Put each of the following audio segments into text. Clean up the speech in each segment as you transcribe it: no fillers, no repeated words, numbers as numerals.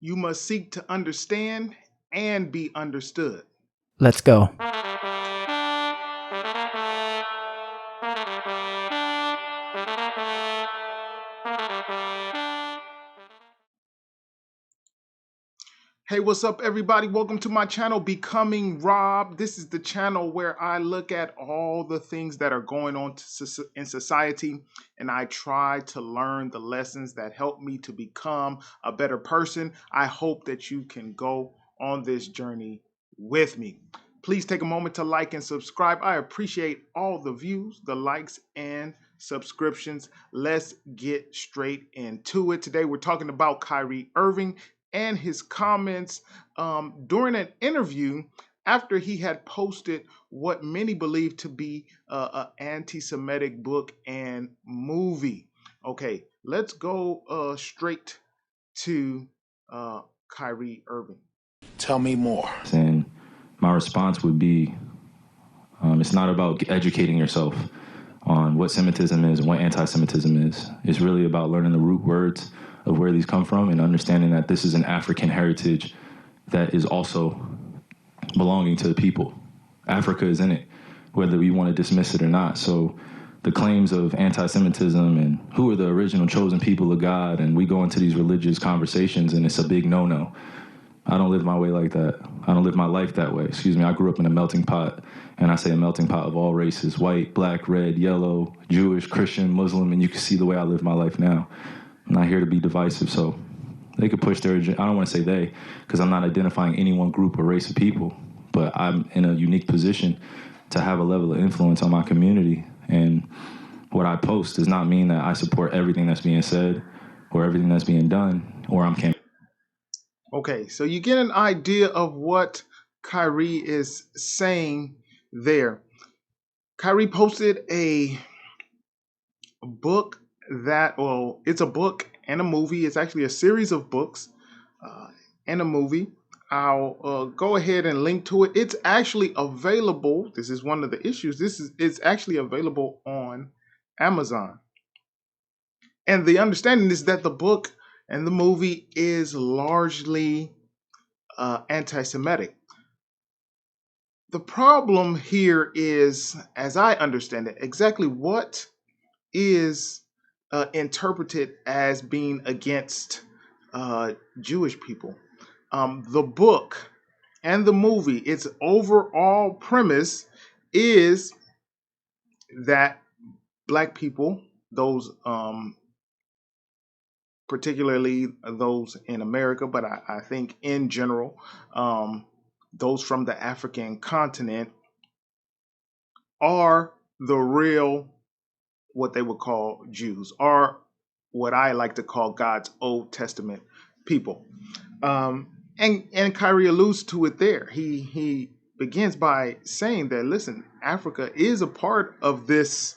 You must seek to understand and be understood. Let's go. Hey, what's up, everybody? Welcome to my channel, Becoming Rob. This is the channel where I look at all the things that are going on in society, and I try to learn the lessons that help me to become a better person. I hope that you can go on this journey with me. Please take a moment to like and subscribe. I appreciate all the views, the likes, and subscriptions. Let's get straight into it. Today, we're talking about Kyrie Irving and his comments during an interview after he had posted what many believe to be an anti-Semitic book and movie. Okay, let's go straight to Kyrie Irving. Tell me more. And my response would be, it's not about educating yourself on what Semitism is and what anti-Semitism is. It's really about learning the root words of where these come from and understanding that this is an African heritage that is also belonging to the people. Africa is in it, whether we want to dismiss it or not. So the claims of anti-Semitism and who are the original chosen people of God, and we go into these religious conversations and it's a big no-no. I don't live my way like that. I don't live my life that way. Excuse me. I grew up in a melting pot, and I say a melting pot of all races: white, black, red, yellow, Jewish, Christian, Muslim, and you can see the way I live my life now. I'm not here to be divisive, so they could push their agenda. I don't want to say they, because I'm not identifying any one group or race of people, but I'm in a unique position to have a level of influence on my community, and what I post does not mean that I support everything that's being said or everything that's being done, or I'm campaigning. Okay, so you get an idea of what Kyrie is saying there. Kyrie posted a book it's a book and a movie. It's actually a series of books and a movie. I'll go ahead and link to it. It's actually available. This is one of the issues. It's actually available on Amazon. And the understanding is that the book and the movie is largely anti-Semitic. The problem here is, as I understand it, exactly what is interpreted as being against Jewish people. The book and the movie, its overall premise is that Black people, those particularly those in America, but I think in general, those from the African continent, are the real, what they would call Jews, are what I like to call God's Old Testament people. And Kyrie alludes to it there. He begins by saying that, listen, Africa is a part of this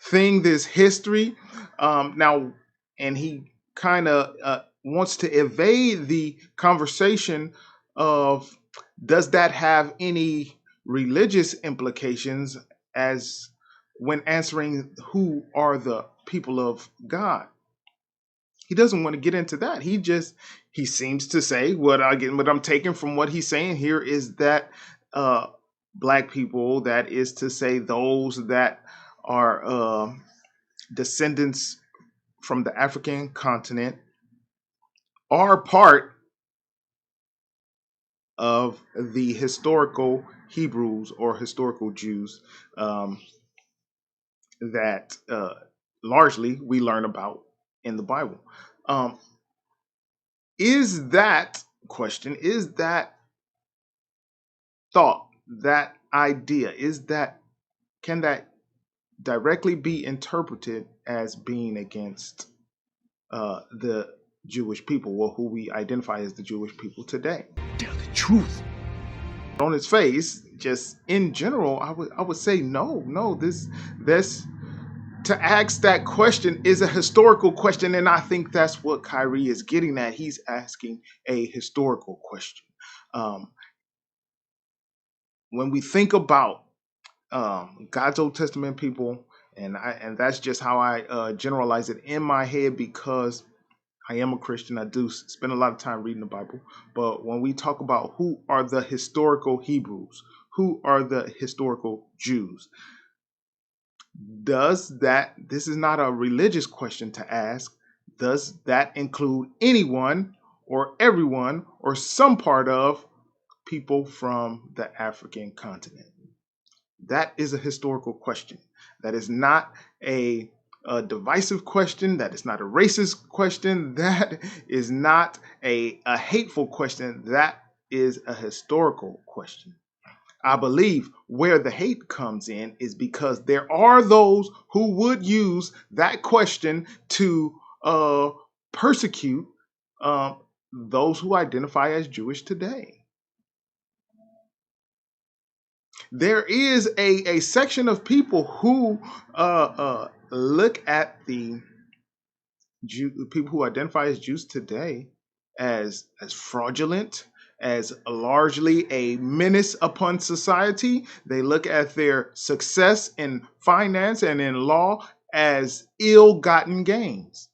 thing, this history. Now, and he kind of wants to evade the conversation of, does that have any religious implications, as when answering who are the people of God. He doesn't want to get into that. He seems to say, what I'm taking from what he's saying here is that Black people, that is to say those that are descendants from the African continent, are part of the historical Hebrews or historical Jews that largely we learn about in the Bible. Is that question, is that thought, that idea, can that directly be interpreted as being against the Jewish people, or who we identify as the Jewish people today? Tell the truth. On its face, just in general, I would say no. This to ask that question is a historical question, and I think that's what Kyrie is getting at. He's asking a historical question. When we think about God's Old Testament people, and that's just how I generalize it in my head, because I am a Christian. I do spend a lot of time reading the Bible. But when we talk about who are the historical Hebrews, who are the historical Jews, this is not a religious question to ask. Does that include anyone or everyone or some part of people from the African continent? That is a historical question. That is not a divisive question. That is not a racist question. That is not a hateful question. That is a historical question. I believe where the hate comes in is because there are those who would use that question to persecute those who identify as Jewish today. There is a section of people who look at the people who identify as Jews today as fraudulent, as largely a menace upon society. They look at their success in finance and in law as ill-gotten gains.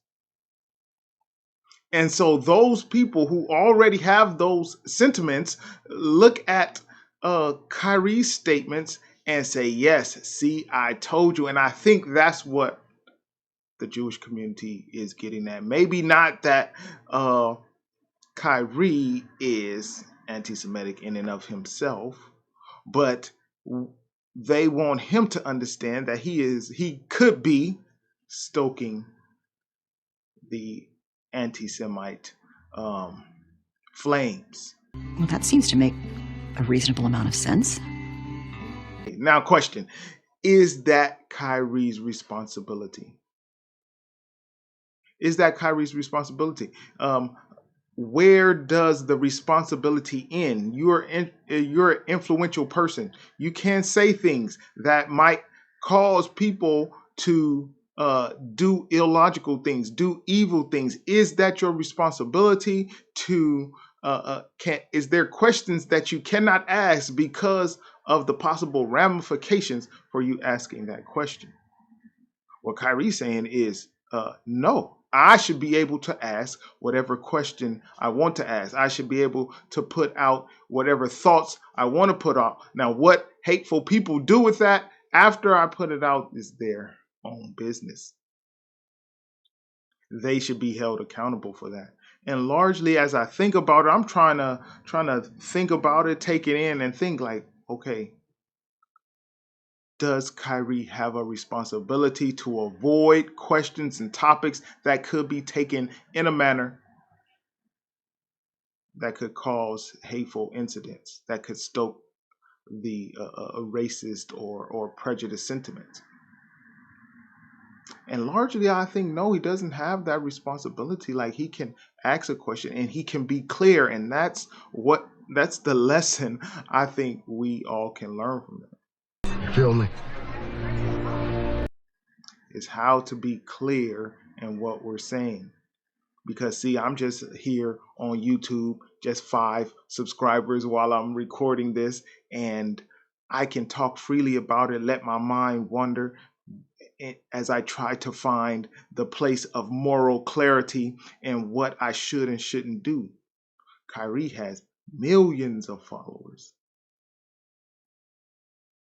And so those people who already have those sentiments look at Kyrie's statements and say, yes, see, I told you. And I think that's what the Jewish community is getting at. Maybe not that Kyrie is anti-Semitic in and of himself, but they want him to understand that he could be stoking the anti-Semite flames. Well, that seems to make a reasonable amount of sense. Now, question, is that Kyrie's responsibility? Is that Kyrie's responsibility? Where does the responsibility end? You're an influential person. You can say things that might cause people to do illogical things, do evil things. Is that your responsibility to is there questions that you cannot ask because of the possible ramifications for you asking that question? What Kyrie's saying is no. I should be able to ask whatever question I want to ask. I should be able to put out whatever thoughts I want to put out. Now, what hateful people do with that after I put it out is their own business. They should be held accountable for that. And largely, as I think about it, I'm trying to think about it, take it in, and think like, okay, does Kyrie have a responsibility to avoid questions and topics that could be taken in a manner that could cause hateful incidents, that could stoke the racist or prejudiced sentiments? And largely, I think, no, he doesn't have that responsibility. Like, he can ask a question and he can be clear. And that's the lesson I think we all can learn from that. You feel me? Is how to be clear in what we're saying. Because, see, I'm just here on YouTube, just 5 subscribers while I'm recording this, and I can talk freely about it, let my mind wander as I try to find the place of moral clarity and what I should and shouldn't do. Kyrie has millions of followers.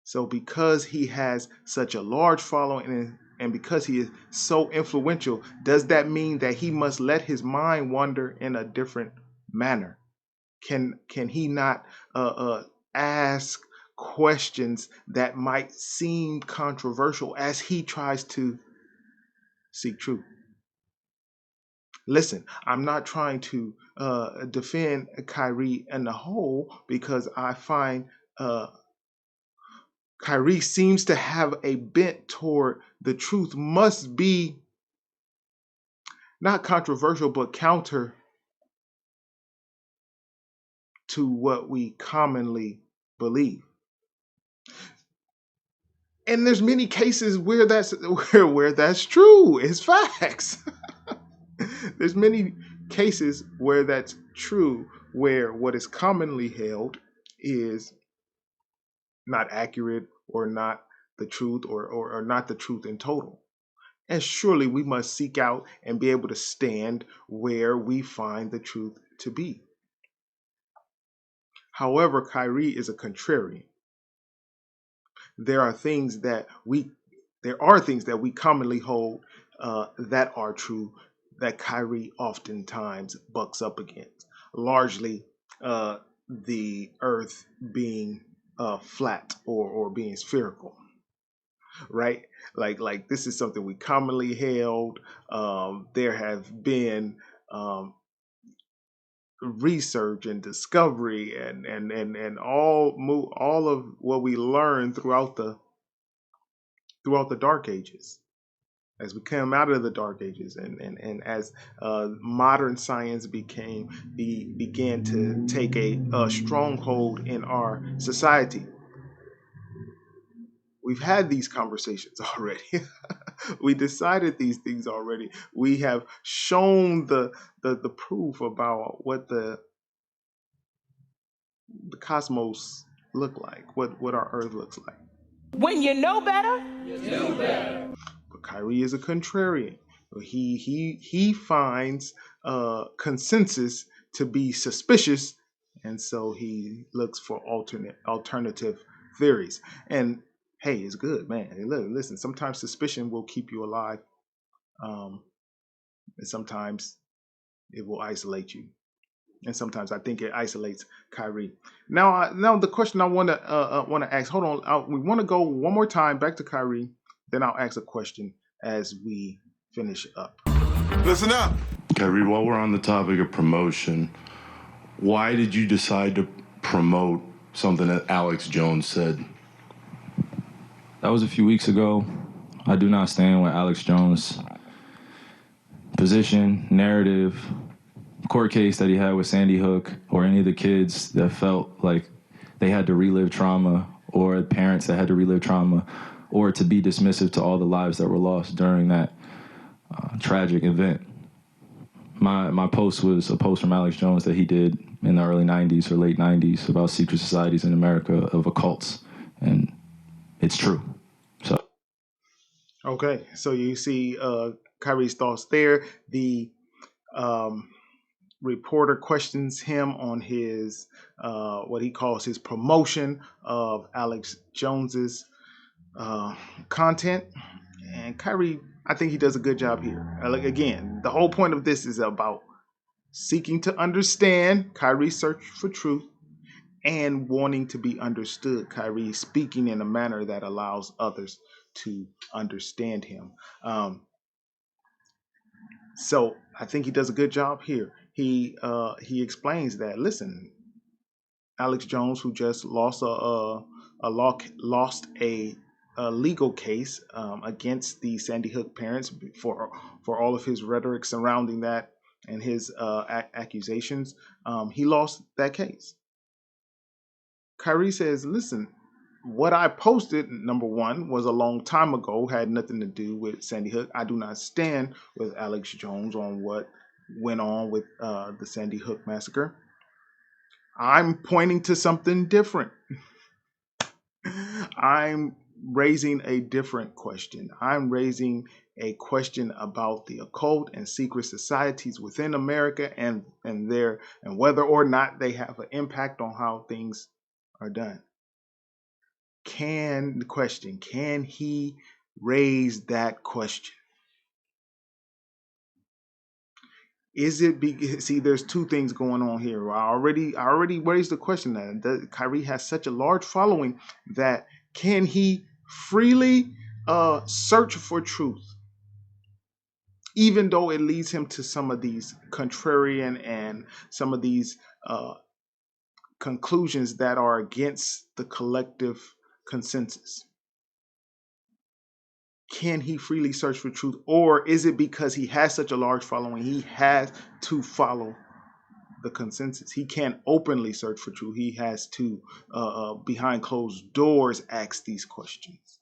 So because he has such a large following and because he is so influential, does that mean that he must let his mind wander in a different manner? Can he not ask questions that might seem controversial as he tries to seek truth? Listen, I'm not trying to defend Kyrie in the whole, because I find Kyrie seems to have a bent toward the truth must be not controversial, but counter to what we commonly believe. And there's many cases where that's where that's true. It's facts. There's many cases where that's true, where what is commonly held is not accurate or not the truth or not the truth in total. And surely we must seek out and be able to stand where we find the truth to be. However, Kyrie is a contrarian. There are things that we commonly hold that are true that Kyrie oftentimes bucks up against. Largely, the Earth being flat or being spherical, right? Like this is something we commonly held. There have been research and discovery and all of what we learned throughout the dark ages, as we come out of the dark ages and as modern science began to take a stronghold in our society. We've had these conversations already. We decided these things already. We have shown the proof about what the cosmos look like, what our earth looks like. When you know better, But Kyrie is a contrarian. He finds consensus to be suspicious, and so he looks for alternative theories. And hey, it's good, man. Hey, listen, sometimes suspicion will keep you alive, and sometimes it will isolate you. And sometimes I think it isolates Kyrie. Now the question I want to ask. Hold on, we want to go one more time back to Kyrie. Then I'll ask a question as we finish up. Listen up. Kyrie, while we're on the topic of promotion, why did you decide to promote something that Alex Jones said? That was a few weeks ago. I do not stand with Alex Jones' position, narrative, court case that he had with Sandy Hook, or any of the kids that felt like they had to relive trauma, or parents that had to relive trauma, or to be dismissive to all the lives that were lost during that tragic event. My post was a post from Alex Jones that he did in the early 90s or late 90s about secret societies in America of occults, and it's true. So, Okay, so you see Kyrie's thoughts there. The reporter questions him on his what he calls his promotion of Alex Jones's content, and Kyrie, I think he does a good job here. Like again, the whole point of this is about seeking to understand. Kyrie search for truth and wanting to be understood. Kyrie speaking in a manner that allows others to understand him. So I think he does a good job here. He explains that, listen, Alex Jones, who just lost a legal case against the Sandy Hook parents for all of his rhetoric surrounding that and his accusations, he lost that case. Kyrie says, listen, what I posted, number one, was a long time ago, had nothing to do with Sandy Hook. I do not stand with Alex Jones on what went on with the Sandy Hook massacre. I'm pointing to something different. I'm raising a different question. I'm raising a question about the occult and secret societies within America and whether or not they have an impact on how things are done. Can he raise that question? Is it see? There's two things going on here. I already raised the question that Kyrie has such a large following that can he freely search for truth, even though it leads him to some of these contrarian and some of these conclusions that are against the collective consensus? Can he freely search for truth, or is it because he has such a large following he has to follow the consensus? He can't openly search for truth. He has to behind closed doors ask these questions.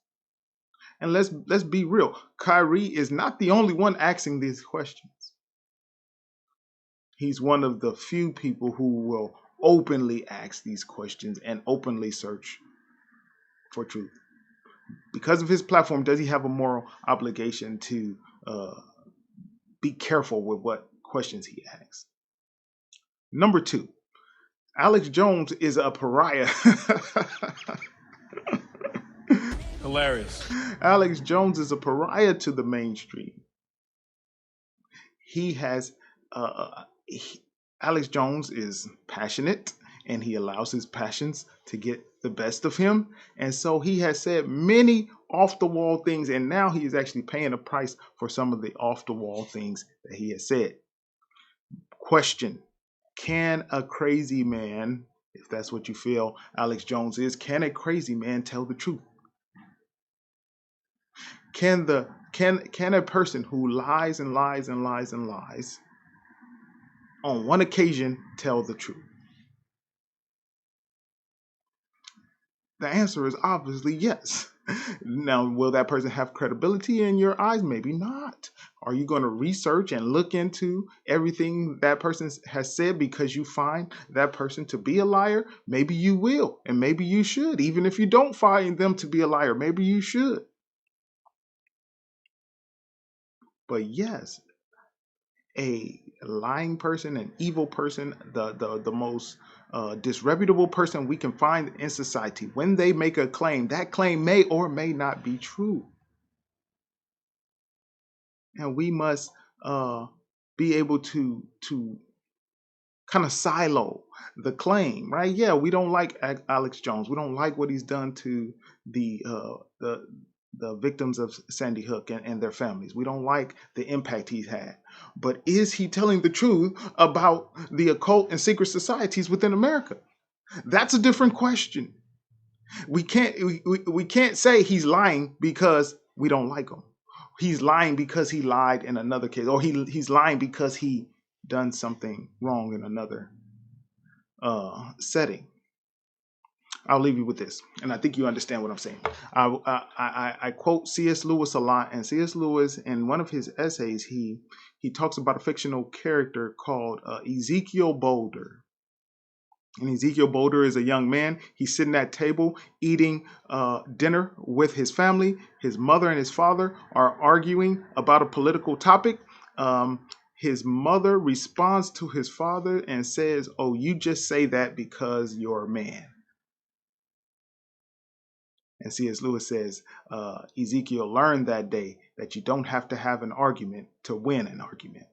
And let's be real, Kyrie is not the only one asking these questions. He's one of the few people who will openly ask these questions and openly search for truth. Because of his platform, does he have a moral obligation to be careful with what questions he asks? Number two, Alex Jones is a pariah. Hilarious. Alex Jones is a pariah to the mainstream. He has, Alex Jones is passionate, and he allows his passions to get the best of him. And so he has said many off the wall things, and now he is actually paying a price for some of the off the wall things that he has said. Question: can a crazy man, if that's what you feel Alex Jones is, can a crazy man tell the truth? Can a person who lies and lies and lies and lies on one occasion tell the truth? The answer is obviously yes. Now, will that person have credibility in your eyes? Maybe not. Are you going to research and look into everything that person has said because you find that person to be a liar? Maybe you will, and maybe you should. Even if you don't find them to be a liar, maybe you should. But yes, a lying person, an evil person, the most disreputable person we can find in society, when they make a claim, that claim may or may not be true. And we must be able to kind of silo the claim, right? Yeah, we don't like Alex Jones. We don't like what he's done to the victims of Sandy Hook and their families. We don't like the impact he's had. But is he telling the truth about the occult and secret societies within America? That's a different question. We can't say he's lying because we don't like him. He's lying because he lied in another case, or he's lying because he done something wrong in another setting. I'll leave you with this, and I think you understand what I'm saying. I quote C.S. Lewis a lot, and C.S. Lewis, in one of his essays, he talks about a fictional character called Ezekiel Boulder. And Ezekiel Boulder is a young man. He's sitting at table eating dinner with his family. His mother and his father are arguing about a political topic. His mother responds to his father and says, "Oh, you just say that because you're a man." And C.S. Lewis says, Ezekiel learned that day that you don't have to have an argument to win an argument.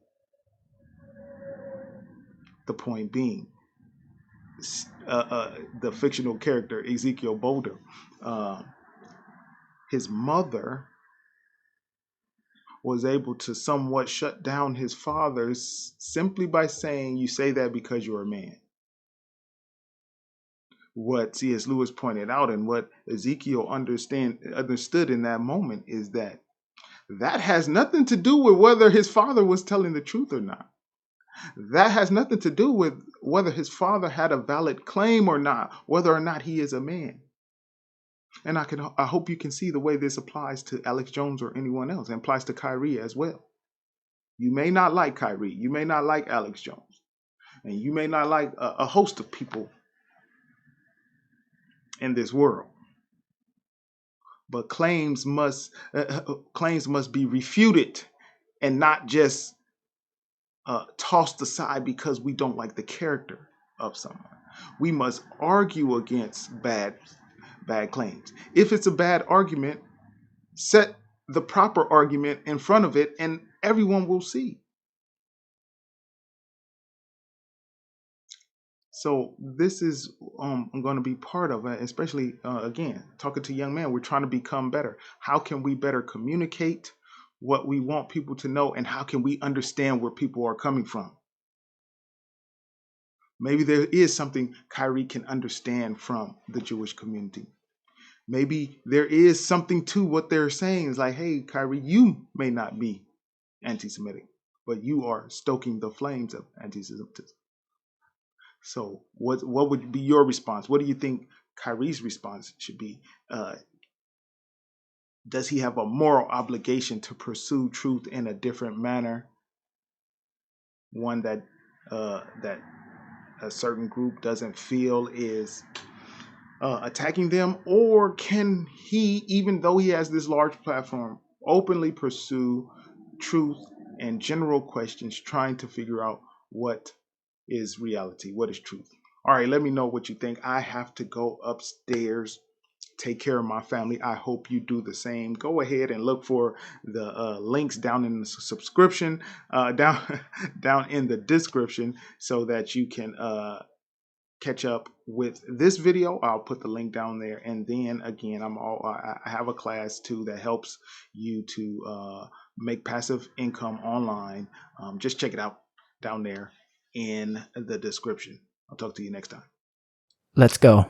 The point being, the fictional character Ezekiel Boulder, his mother was able to somewhat shut down his father simply by saying, "You say that because you're a man." What C.S. Lewis pointed out and what Ezekiel understood in that moment is that has nothing to do with whether his father was telling the truth or not. That has nothing to do with whether his father had a valid claim or not, whether or not he is a man. And I hope you can see the way this applies to Alex Jones or anyone else, and applies to Kyrie as well. You may not like Kyrie, you may not like Alex Jones, and you may not like a host of people in this world. But claims must be refuted and not just tossed aside because we don't like the character of someone. We must argue against bad claims. If it's a bad argument, set the proper argument in front of it and everyone will see. So this is I'm going to be part of it, especially again, talking to young men. We're trying to become better. How can we better communicate what we want people to know, and how can we understand where people are coming from? Maybe there is something Kyrie can understand from the Jewish community. Maybe there is something to what they're saying. It's like, hey, Kyrie, you may not be anti-Semitic, but you are stoking the flames of anti-Semitism. So what would be your response? What do you think Kyrie's response should be? Does he have a moral obligation to pursue truth in a different manner? One that that a certain group doesn't feel is attacking them, or can he, even though he has this large platform, openly pursue truth and general questions, trying to figure out what is reality, what is truth? All right, let me know what you think. I have to go upstairs, take care of my family. I hope you do the same. Go ahead and look for the links down in the subscription, down down in the description, so that you can catch up with this video. I'll put the link down there, and then again, I have a class too that helps you to make passive income online. Just check it out down there in the description. I'll talk to you next time. Let's go.